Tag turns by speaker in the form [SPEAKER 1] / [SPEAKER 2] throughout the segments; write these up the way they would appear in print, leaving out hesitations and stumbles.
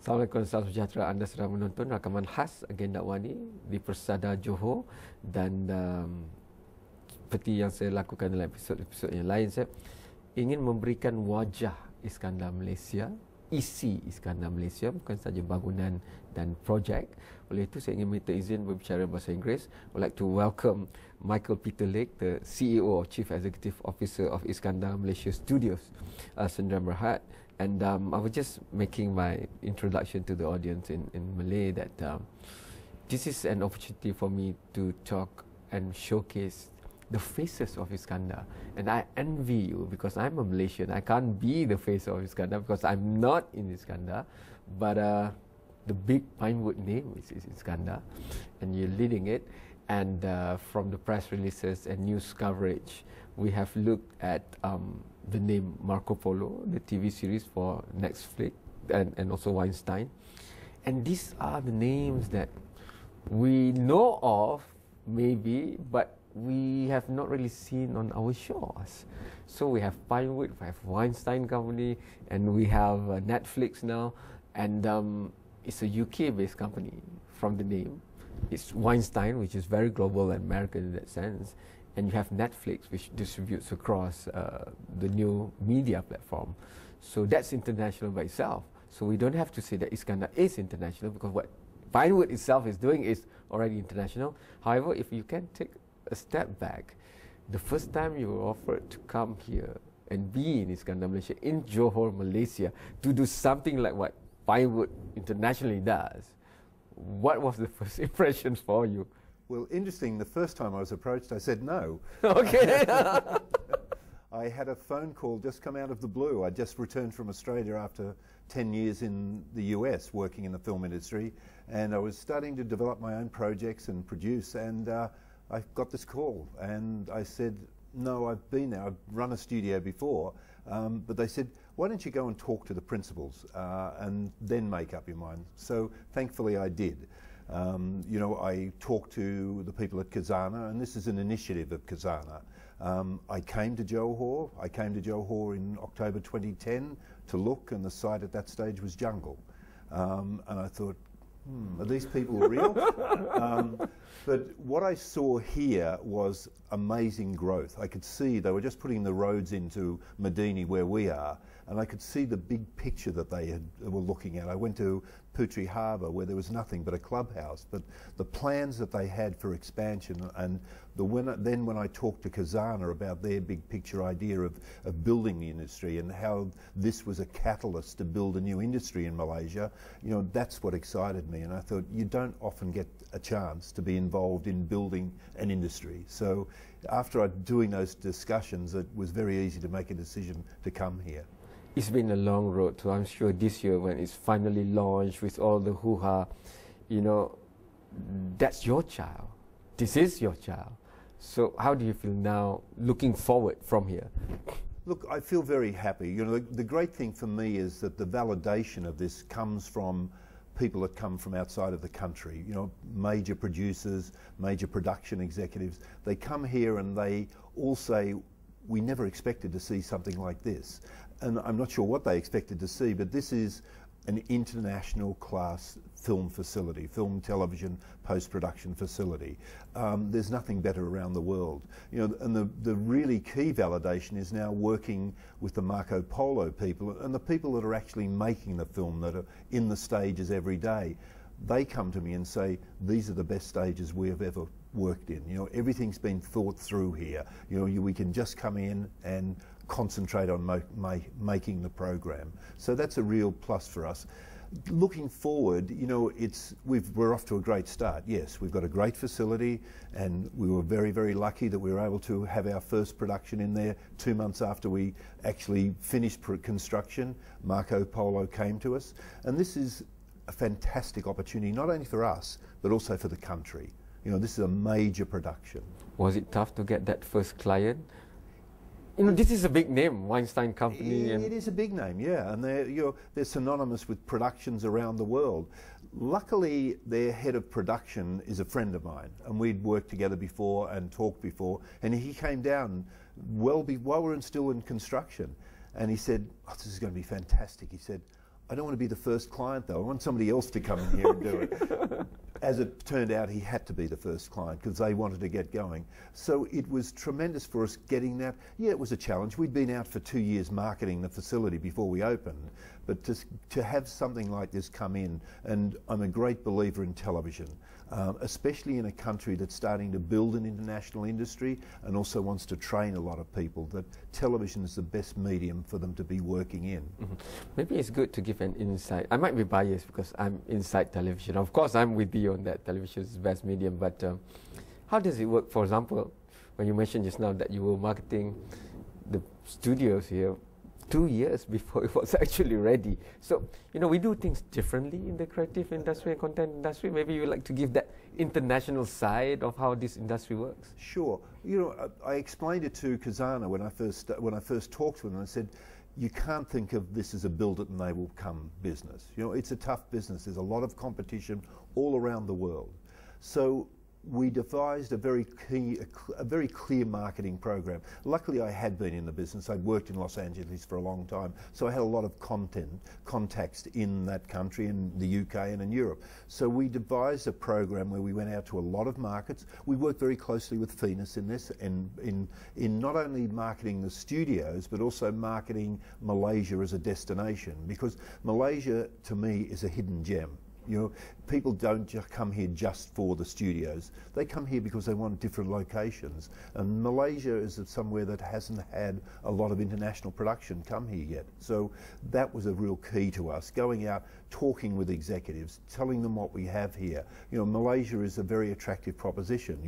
[SPEAKER 1] Assalamualaikum, salam sejahtera. Anda sedang menonton rakaman khas Agenda Awani di Persada Johor dan seperti yang saya lakukan dalam episod-episod yang lain, saya ingin memberikan wajah Iskandar Malaysia, isi Iskandar Malaysia, bukan saja bangunan dan projek. Oleh itu saya ingin minta izin berbicara bahasa Inggeris. I'd like to welcome Michael Peter Lake, the CEO or Chief Executive Officer of Iskandar Malaysia Studios, Sdn Bhd. And I was just making my introduction to the audience in Malay that this is an opportunity for me to talk and showcase the faces of Iskandar. And I envy you because I'm a Malaysian. I can't be the face of Iskandar because I'm not in Iskandar. But the big Pinewood name is Iskandar, and you're leading it. And from the press releases and news coverage, we have looked at the name Marco Polo, the TV series for Netflix, and also Weinstein. And these are the names that we know of, maybe, but we have not really seen on our shores. So we have Pinewood, we have Weinstein Company, and we have Netflix now. And it's a UK-based company from the name. It's Weinstein, which is very global and American in that sense. And you have Netflix, which distributes across the new media platform. So that's international by itself. So we don't have to say that Iskandar is international, because what Pinewood itself is doing is already international. However, if you can take a step back, the first time you were offered to come here and be in Iskandar Malaysia, in Johor, Malaysia, to do something like what Pinewood internationally does, what was the first impressions for you?
[SPEAKER 2] Well, interesting, the first time I was approached, I said no.
[SPEAKER 1] Okay.
[SPEAKER 2] I had a phone call just come out of the blue. I just returned from Australia after 10 years in the US working in the film industry, and I was starting to develop my own projects and produce, and I got this call, and I said, no, I've been there, I've run a studio before, but they said, why don't you go and talk to the principals and then make up your mind? So thankfully I did. You know, I talked to the people at Khazanah, and this is an initiative of Khazanah. I came to Johor. I came to Johor in October 2010 to look, and the site at that stage was jungle. And I thought, are these people real? But what I saw here was amazing growth. I could see they were just putting the roads into Medini, where we are, and I could see the big picture that they were looking at. I went to Putri Harbour, where there was nothing but a clubhouse, but the plans that they had for expansion, and then when I talked to Khazanah about their big picture idea of building the industry and how this was a catalyst to build a new industry in Malaysia, you know, that's what excited me. And I thought, you don't often get a chance to be involved in building an industry. So after doing those discussions, it was very easy to make a decision to come here.
[SPEAKER 1] It's been a long road, so I'm sure this year when it's finally launched with all the hoo-ha, you know, that's your child. This is your child. So how do you feel now looking forward from here?
[SPEAKER 2] Look, I feel very happy. You know, the great thing for me is that the validation of this comes from people that come from outside of the country, you know, major producers, major production executives. They come here and they all say, we never expected to see something like this. And I'm not sure what they expected to see, but this is an international class film facility, film, television, post-production facility. There's nothing better around the world. You know, and the really key validation is now working with the Marco Polo people and the people that are actually making the film, that are in the stages every day. They come to me and say, these are the best stages we have ever worked in. You know, everything's been thought through here. You know, we can just come in and concentrate on making the program. So that's a real plus for us. Looking forward, you know, we're off to a great start. Yes, we've got a great facility, and we were very, very lucky that we were able to have our first production in there 2 months after we actually finished construction. Marco Polo came to us, and this is a fantastic opportunity, not only for us, but also for the country. You know, this is a major production.
[SPEAKER 1] Was it tough to get that first client? You know, this is a big name, Weinstein Company.
[SPEAKER 2] It is a big name, yeah, and they're synonymous with productions around the world. Luckily, their head of production is a friend of mine, and we'd worked together before and talked before, and he came down while we were still in construction, and he said, oh, this is going to be fantastic. He said, I don't want to be the first client though. I want somebody else to come in here and do it. As it turned out, he had to be the first client because they wanted to get going. So it was tremendous for us getting that. Yeah, it was a challenge. We'd been out for 2 years marketing the facility before we opened, but to have something like this come in, and I'm a great believer in television, especially in a country that's starting to build an international industry and also wants to train a lot of people, that television is the best medium for them to be working in.
[SPEAKER 1] Mm-hmm. Maybe it's good to give an insight. I might be biased because I'm inside television. Of course, I'm with you on that. Television is the best medium, but how does it work? For example, when you mentioned just now that you were marketing the studios here 2 years before it was actually ready. So, you know, we do things differently in the creative industry and content industry. Maybe you would like to give that international side of how this industry works.
[SPEAKER 2] Sure. You know, I explained it to Khazanah when I first talked to him, and I said, you can't think of this as a build it and they will come business. You know, it's a tough business. There's a lot of competition all around the world. So we devised a very clear marketing program. Luckily, I had been in the business. I'd worked in Los Angeles for a long time, so I had a lot of contacts in that country, in the UK and in Europe. So we devised a program where we went out to a lot of markets. We worked very closely with Phoenix in this, and in not only marketing the studios, but also marketing Malaysia as a destination, because Malaysia, to me, is a hidden gem. You know, people don't come here just for the studios. They come here because they want different locations. And Malaysia is somewhere that hasn't had a lot of international production come here yet. So that was a real key to us, going out, talking with executives, telling them what we have here. You know, Malaysia is a very attractive proposition.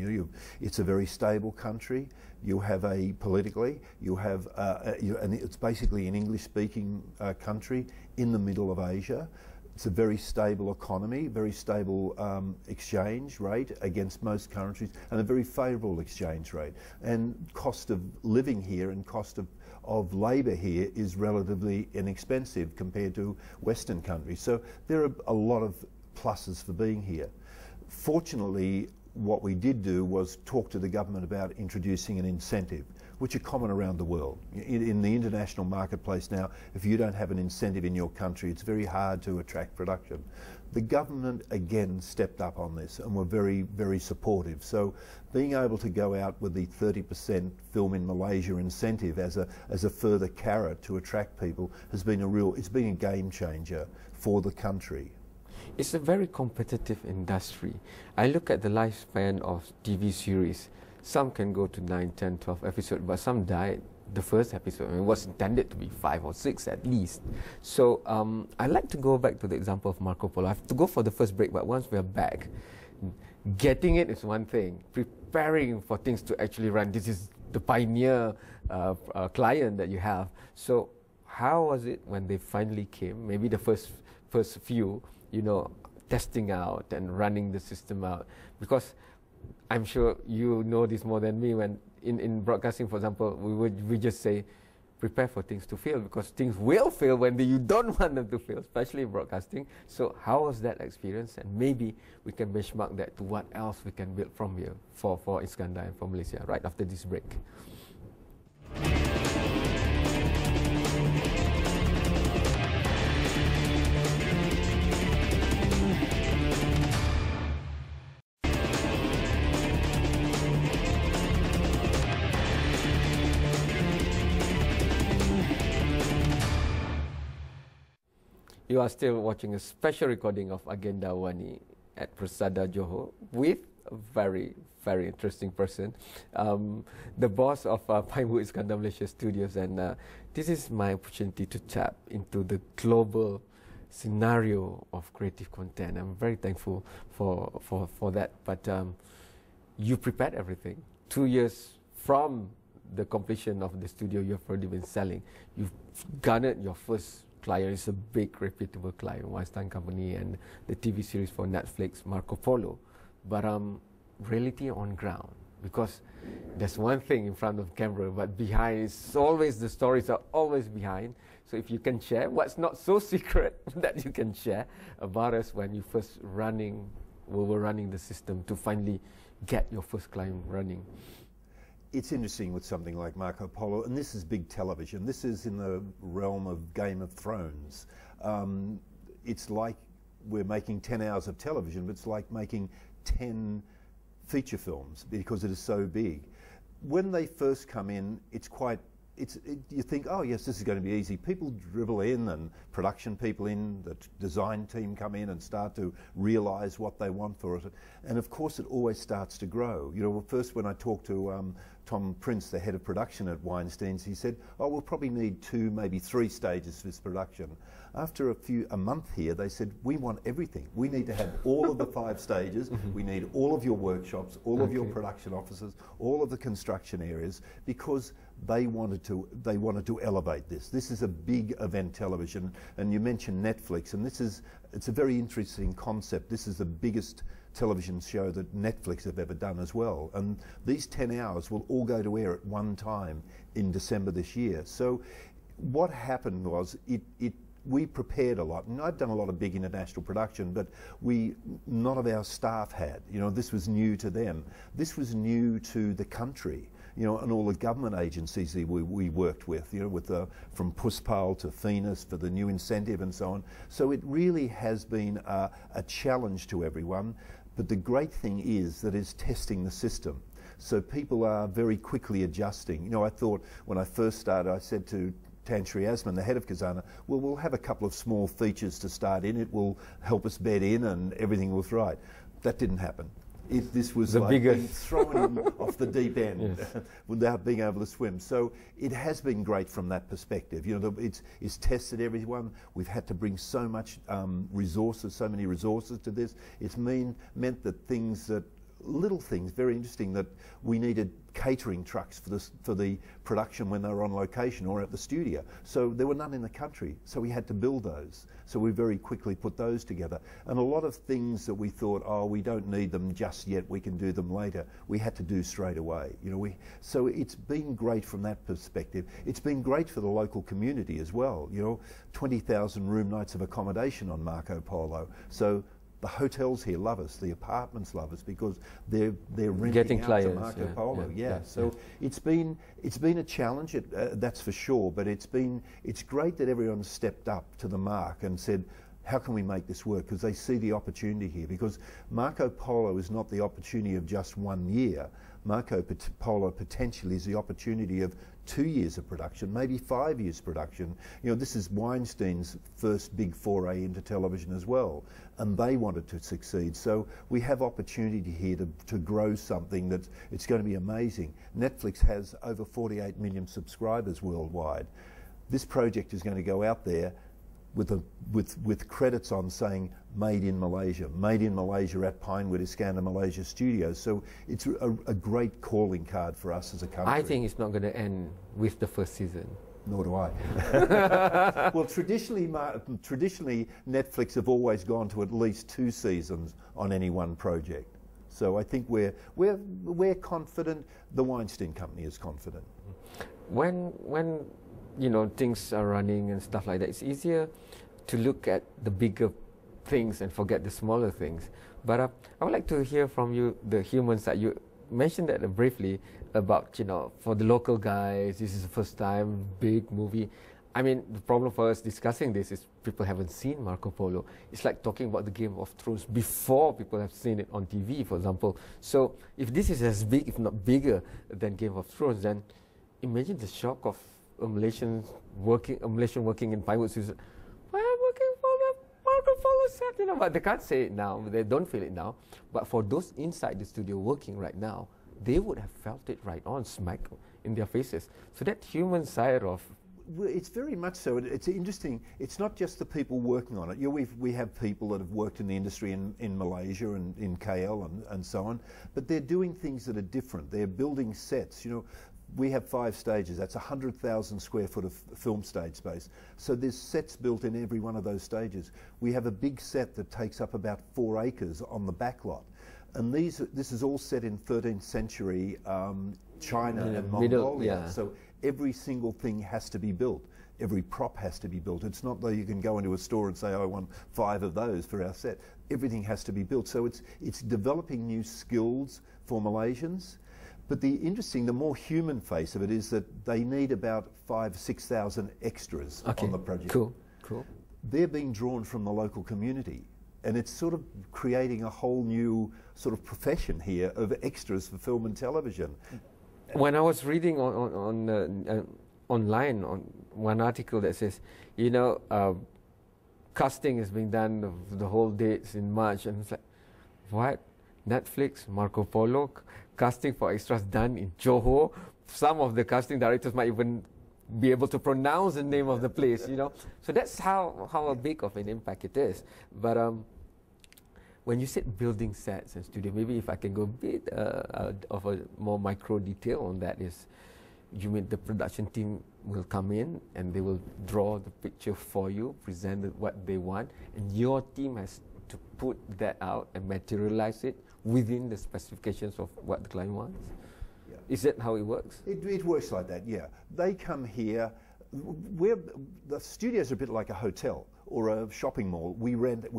[SPEAKER 2] It's a very stable country. You have politically, you have, and it's basically an English-speaking country in the middle of Asia. It's a very stable economy, very stable exchange rate against most countries, and a very favourable exchange rate. And cost of living here and cost of labour here is relatively inexpensive compared to Western countries. So there are a lot of pluses for being here. Fortunately, what we did do was talk to the government about introducing an incentive, which are common around the world. In the international marketplace now, if you don't have an incentive in your country, it's very hard to attract production. The government again stepped up on this and were very, very supportive. So being able to go out with the 30% Film in Malaysia incentive as a further carrot to attract people has been it's been a game changer for the country.
[SPEAKER 1] It's a very competitive industry. I look at the lifespan of TV series. Some can go to 9, 10, 12 episodes, but some died the first episode. It was intended to be 5 or 6 at least. So I like to go back to the example of Marco Polo. I have to go for the first break, but once we're back, getting it is one thing. Preparing for things to actually run. This is the pioneer client that you have. So how was it when they finally came? Maybe the first few, you know, testing out and running the system out, because I'm sure you know this more than me. When in broadcasting, for example, we just say prepare for things to fail, because things will fail when you don't want them to fail, especially in broadcasting. So how was that experience? And maybe we can benchmark that to what else we can build from here for Iskandar and for Malaysia right after this break. You are still watching a special recording of Agenda Awani at Persada Johor with a very, very interesting person, the boss of Pinewood Iskandar Malaysia Studios, and this is my opportunity to tap into the global scenario of creative content. I'm very thankful for that. But you prepared everything. 2 years from the completion of the studio, you've already been selling. You've garnered your first client. Is a big reputable client, Weinstein Company, and the TV series for Netflix, Marco Polo. But reality on ground, because there's one thing in front of camera, but behind is always, the stories are always behind. So if you can share what's not so secret that you can share about us when you first were running the system to finally get your first client running.
[SPEAKER 2] it's interesting with something like Marco Polo, and this is big television. This is in the realm of Game of Thrones. It's like we're making 10 hours of television, but it's like making 10 feature films because it is so big. When they first come in, you think, oh yes, this is going to be easy. People dribble in, and production people in, the design team come in and start to realise what they want for it. And of course it always starts to grow. You know, first when I talked to Tom Prince, the head of production at Weinstein's, he said, oh, we'll probably need 2, maybe 3 stages for this production. After a month here, they said, we want everything. We need to have all of the 5 stages. We need all of your workshops, all of your production offices, all of the construction areas, because they wanted to elevate this. This is a big event television, and you mentioned Netflix, and it's a very interesting concept. This is the biggest television show that Netflix have ever done as well, and these 10 hours will all go to air at one time in December this year. So what happened was we prepared a lot, and I'd done a lot of big international production, but none of our staff had. You know, this was new to them. This was new to the country, you know, and all the government agencies that we worked with, you know, from PUSPAL to FINAS for the new incentive and so on. So it really has been a challenge to everyone, but the great thing is that it's testing the system. So people are very quickly adjusting. You know, I thought when I first started, I said to Tantri Asman, the head of Khazanah, well, we'll have a couple of small features to start in. It will help us bed in and everything was right. That didn't happen. This was like being thrown off the deep end without being able to swim. So it has been great from that perspective. You know, it's tested everyone. We've had to bring so much resources, so many resources to this. It's meant that little things, very interesting, that we needed catering trucks for the production when they were on location or at the studio. So there were none in the country, so we had to build those. So we very quickly put those together. And a lot of things that we thought, oh, we don't need them just yet, we can do them later, we had to do straight away. You know, so it's been great from that perspective. It's been great for the local community as well. You know, 20,000 room nights of accommodation on Marco Polo. So the hotels here love us, the apartments love us, because they're renting out to Marco Polo. So it's been a challenge, that's for sure. But it's great that everyone stepped up to the mark and said, how can we make this work? Because they see the opportunity here. Because Marco Polo is not the opportunity of just 1 year. Marco Polo potentially is the opportunity of 2 years of production, maybe 5 years production. You know, this is Weinstein's first big foray into television as well, and they wanted to succeed. So we have opportunity here to grow something that it's going to be amazing. Netflix has over 48 million subscribers worldwide. This project is going to go out there with credits on saying made in Malaysia at Pinewood Iskandar Malaysia studios. So it's a great calling card for us as a country.
[SPEAKER 1] I think it's not going to end with the first season.
[SPEAKER 2] Nor do I. Well, traditionally Netflix have always gone to at least 2 seasons on any one project. So I think we're confident. The Weinstein Company is confident.
[SPEAKER 1] When you know, things are running and stuff like that, it's easier to look at the bigger things and forget the smaller things. But I would like to hear from you the human side. You mentioned that briefly about, you know, for the local guys, this is the first time, big movie. I mean, the problem for us discussing this is people haven't seen Marco Polo. It's like talking about the Game of Thrones before people have seen it on TV, for example. So if this is as big, if not bigger than Game of Thrones, then imagine the shock of a Malaysian working in Pinewood. I'm working for the Marco Polo set, you know, but they can't say it now. They don't feel it now. But for those inside the studio working right now, they would have felt it right on, smack in their faces. So that human side of...
[SPEAKER 2] Well, it's very much so. It's interesting. It's not just the people working on it. You know, we have people that have worked in the industry in Malaysia and in KL and so on, but they're doing things that are different. They're building sets, you know. We have 5 stages. That's 100,000 square foot of film stage space. So there's sets built in every one of those stages. We have a big set that takes up about 4 acres on the back lot. And this is all set in 13th century China and Mongolia. So every single thing has to be built. Every prop has to be built. It's not that you can go into a store and say, oh, I want 5 of those for our set. Everything has to be built. So it's developing new skills for Malaysians. But the more human face of it is that they need about 5,000-6,000 extras on the project.
[SPEAKER 1] Cool, cool.
[SPEAKER 2] They're being drawn from the local community, and it's sort of creating a whole new sort of profession here of extras for film and television.
[SPEAKER 1] When I was reading online on one article that says, you know, casting is being done of the whole dates in March, and it's like, what? Netflix, Marco Polo, casting for extras done in Johor. Some of the casting directors might even be able to pronounce the name of the place, you know. So that's how big of an impact it is. But when you said building sets and studio, maybe if I can go a bit of a more micro detail on that is, you mean the production team will come in and they will draw the picture for you, present what they want, and your team has to put that out and materialize it within the specifications of what the client wants? Yeah. Is that how it works?
[SPEAKER 2] It works like that, yeah. They come here. The studio's a bit like a hotel or a shopping mall. We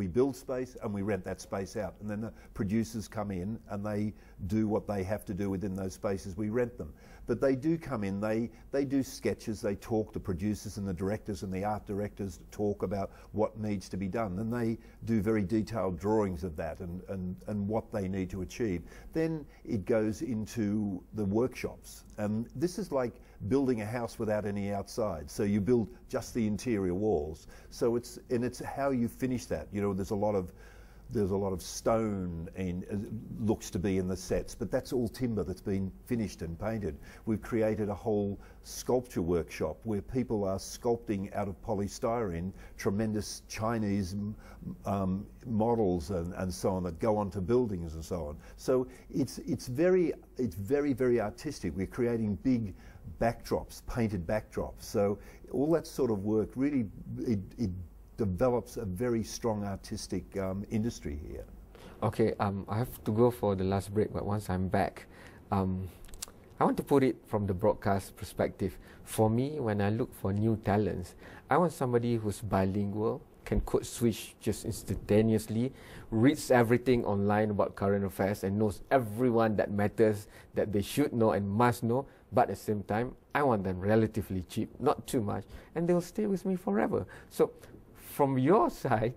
[SPEAKER 2] build space and we rent that space out, and then the producers come in and they do what they have to do within those spaces. We rent them. But they do come in, they do sketches, they talk, the producers and the directors and the art directors talk about what needs to be done, and they do very detailed drawings of that and what they need to achieve. Then it goes into the workshops, and this is like building a house without any outside. So you build just the interior walls. So it's how you finish that. You know, there's a lot of stone and looks to be in the sets, but that's all timber that's been finished and painted. We've created a whole sculpture workshop where people are sculpting out of polystyrene tremendous Chinese models and so on that go onto buildings and so on. So it's very artistic. We're creating big backdrops, painted backdrops. So all that sort of work really it develops a very strong artistic industry here.
[SPEAKER 1] Okay, I have to go for the last break, but once I'm back, I want to put it from the broadcast perspective. For me, when I look for new talents, I want somebody who's bilingual, can code switch just instantaneously, reads everything online about current affairs and knows everyone that matters, that they should know and must know, but at the same time, I want them relatively cheap, not too much, and they'll stay with me forever. So, from your side,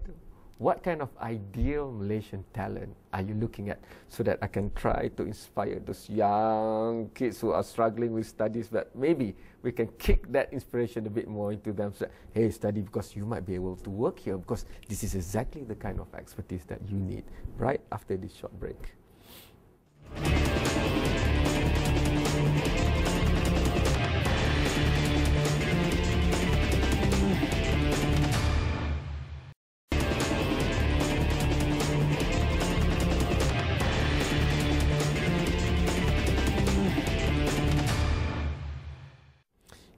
[SPEAKER 1] what kind of ideal Malaysian talent are you looking at so that I can try to inspire those young kids who are struggling with studies, but maybe we can kick that inspiration a bit more into them, so, hey, study because you might be able to work here, because this is exactly the kind of expertise that you need, right after this short break.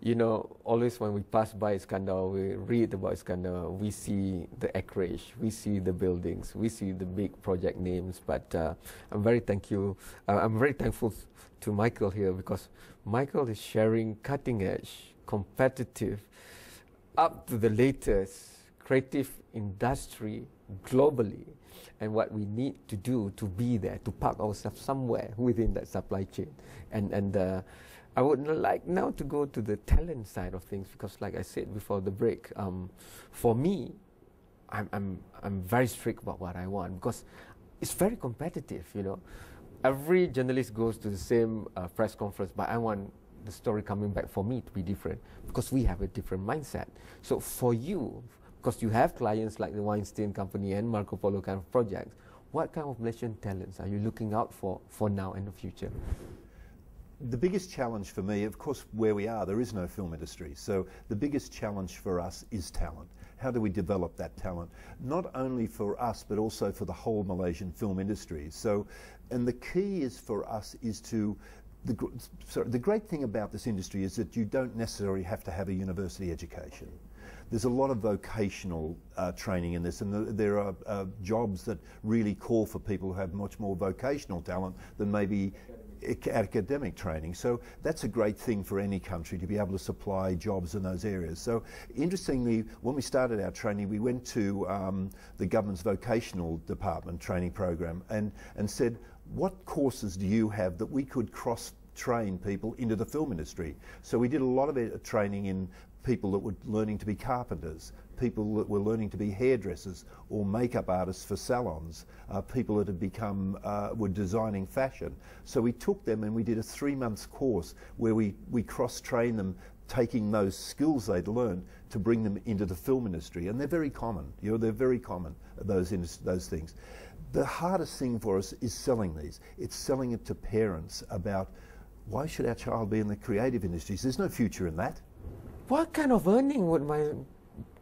[SPEAKER 1] You know, always when we pass by Iskandar, we read about Iskandar, we see the acreage, we see the buildings, we see the big project names. But I'm very thankful to Michael here, because Michael is sharing cutting edge, competitive, up to the latest creative industry globally, and what we need to do to be there, to park ourselves somewhere within that supply chain. And I would like now to go to the talent side of things, because like I said before the break, for me, I'm very strict about what I want, because it's very competitive, you know. Every journalist goes to the same press conference, but I want the story coming back for me to be different, because we have a different mindset. So for you, because you have clients like the Weinstein Company and Marco Polo kind of projects, what kind of Malaysian talents are you looking out for now and the future?
[SPEAKER 2] The biggest challenge for me, of course, where we are, there is no film industry. So the biggest challenge for us is talent. How do we develop that talent? Not only for us, but also for the whole Malaysian film industry. So, and the key is for us is to, the great thing about this industry is that you don't necessarily have to have a university education. There's a lot of vocational training in this, and there are jobs that really call for people who have much more vocational talent than maybe academic training. So that's a great thing for any country, to be able to supply jobs in those areas. So interestingly, when we started our training, we went to the government's vocational department training program and said, what courses do you have that we could cross train people into the film industry. So we did a lot of training in people that were learning to be carpenters, people that were learning to be hairdressers or makeup artists for salons, people that had become, were designing fashion. So we took them and we did a 3-month course where we cross-trained them, taking those skills they'd learned to bring them into the film industry. And they're very common, you know, they're very common, those things. The hardest thing for us is selling these. It's selling it to parents about, why should our child be in the creative industries? There's no future in that.
[SPEAKER 1] What kind of earning would my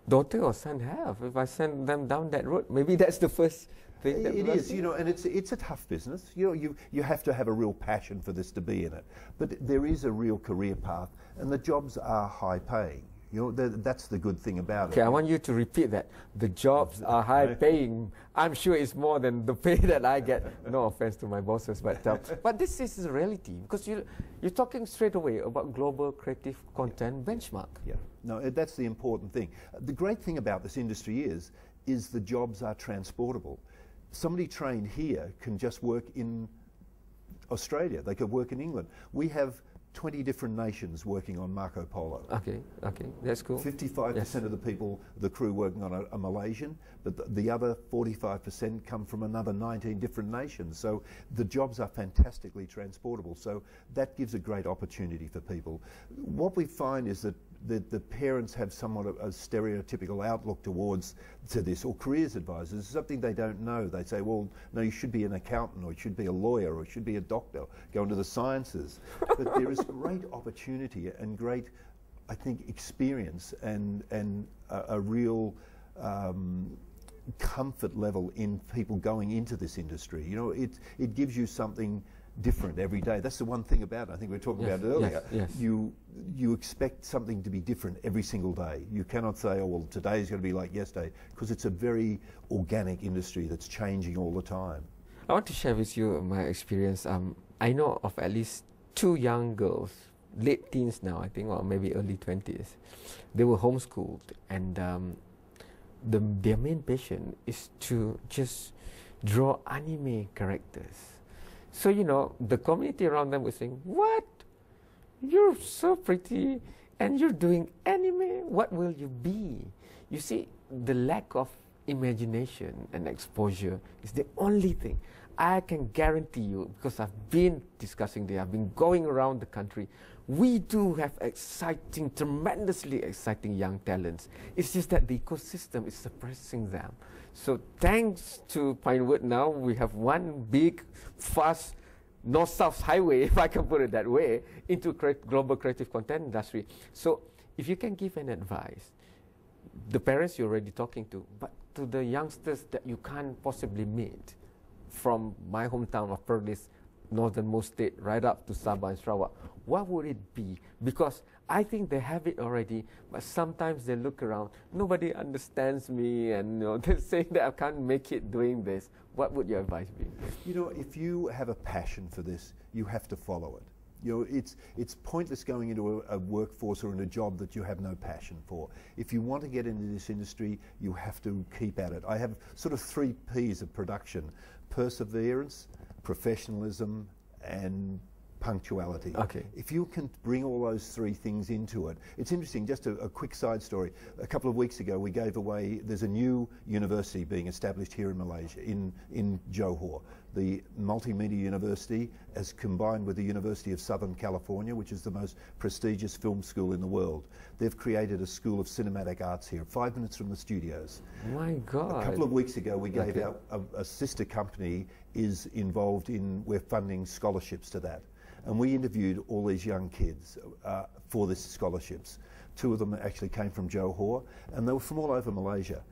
[SPEAKER 1] daughter or son have if I send them down that road? Maybe that's the first thing.
[SPEAKER 2] It is, you know, and it's a tough business. You know, you have to have a real passion for this to be in it. But there is a real career path, and the jobs are high paying. You know, that's the good thing about it.
[SPEAKER 1] Okay, I want you to repeat that. The jobs are high paying. I'm sure it's more than the pay that I get. No offense to my bosses, but this is the reality, because you're talking straight away about global creative content benchmark.
[SPEAKER 2] Yeah, no, that's the important thing. The great thing about this industry is the jobs are transportable. Somebody trained here can just work in Australia. They could work in England. We have 20 different nations working on Marco Polo.
[SPEAKER 1] Okay, that's cool.
[SPEAKER 2] 55% of the people, the crew working on are Malaysian, but the other 45% come from another 19 different nations. So the jobs are fantastically transportable. So that gives a great opportunity for people. What we find is that the parents have somewhat a stereotypical outlook towards this, or careers advisors. It's something they don't know. They say, well, no, you should be an accountant, or you should be a lawyer, or you should be a doctor, go into the sciences. But there is great opportunity and great, I think, experience and a real comfort level in people going into this industry. You know, it gives you something different every day. That's the one thing about it. I think we were talking about it earlier.
[SPEAKER 1] Yes.
[SPEAKER 2] You expect something to be different every single day. You cannot say, oh, well, today's going to be like yesterday, because it's a very organic industry that's changing all the time.
[SPEAKER 1] I want to share with you my experience. I know of at least 2 young girls, late teens now, I think, or maybe early 20s. They were homeschooled, and their main passion is to just draw anime characters. So, you know, the community around them was saying, what? You're so pretty and you're doing anime. What will you be? You see, the lack of imagination and exposure is the only thing. I can guarantee you, because I've been discussing there, I've been going around the country, we do have exciting, tremendously exciting young talents. It's just that the ecosystem is suppressing them. So thanks to Pinewood now, we have one big, fast, north-south highway, if I can put it that way, into global creative content industry. So if you can give an advice, the parents you're already talking to, but to the youngsters that you can't possibly meet, from my hometown of Perlis, northernmost state, right up to Sabah and Sarawak, what would it be? Because I think they have it already, but sometimes they look around, nobody understands me, and you know, they're saying that I can't make it doing this. What would your advice be?
[SPEAKER 2] You know, if you have a passion for this, you have to follow it. You know, it's pointless going into a workforce or in a job that you have no passion for. If you want to get into this industry, you have to keep at it. I have sort of 3 P's of production: perseverance, professionalism, and punctuality.
[SPEAKER 1] Okay.
[SPEAKER 2] If you can bring all those 3 things into it, it's interesting. Just a quick side story. A couple of weeks ago, we gave away, there's a new university being established here in Malaysia, in Johor. The Multimedia University has combined with the University of Southern California, which is the most prestigious film school in the world. They've created a school of cinematic arts here, 5 minutes from the studios.
[SPEAKER 1] My God.
[SPEAKER 2] A couple of weeks ago, we gave out a sister company is involved in, we're funding scholarships to that. And we interviewed all these young kids for these scholarships. 2 of them actually came from Johor, and they were from all over Malaysia.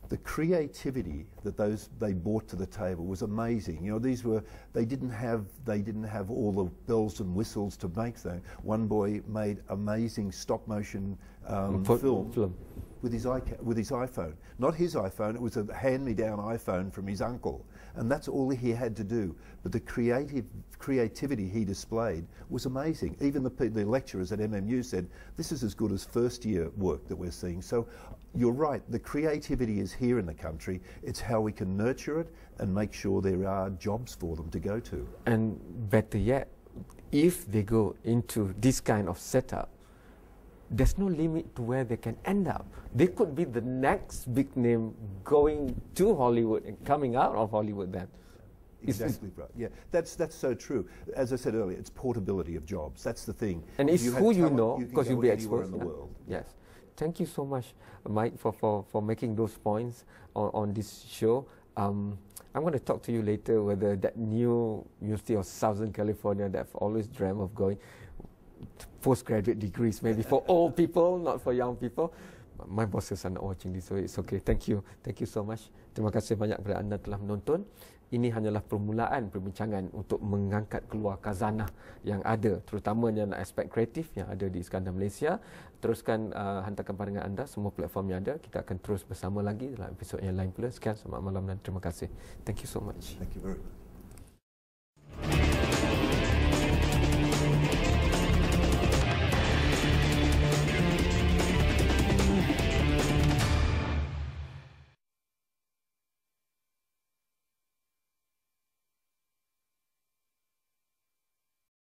[SPEAKER 2] The creativity that they brought to the table was amazing. You know, they didn't have all the bells and whistles to make them. One boy made amazing stop motion film with his iPhone. Not his iPhone, it was a hand-me-down iPhone from his uncle. And that's all he had to do. But the creativity he displayed was amazing. Even the lecturers at MMU said, this is as good as first-year work that we're seeing. So you're right, the creativity is here in the country. It's how we can nurture it and make sure there are jobs for them to go to.
[SPEAKER 1] And better yet, if they go into this kind of setup, there's no limit to where they can end up. They could be the next big name going to Hollywood and coming out of Hollywood then.
[SPEAKER 2] Exactly right. Yeah, that's so true. As I said earlier, it's portability of jobs. That's the thing.
[SPEAKER 1] And it's who you know,
[SPEAKER 2] because
[SPEAKER 1] you'll be
[SPEAKER 2] anywhere
[SPEAKER 1] exposed
[SPEAKER 2] in the world.
[SPEAKER 1] Yes. Thank you so much, Mike, for making those points on this show. I'm going to talk to you later whether that new University of Southern California that I've always dreamt of going, postgraduate degrees maybe for old people, not for young people. My bosses are not watching this, so it's okay. Thank you so much. Terima kasih banyak kepada anda telah menonton. Ini hanyalah permulaan perbincangan untuk mengangkat keluar khazanah yang ada, terutamanya dalam aspek kreatif yang ada di Iskandar Malaysia. Teruskan hantarkan pandangan anda, semua platform yang ada. Kita akan terus bersama lagi dalam episod yang lain pula. Sekian, selamat malam dan terima kasih. Thank you so much.
[SPEAKER 2] Thank you very much.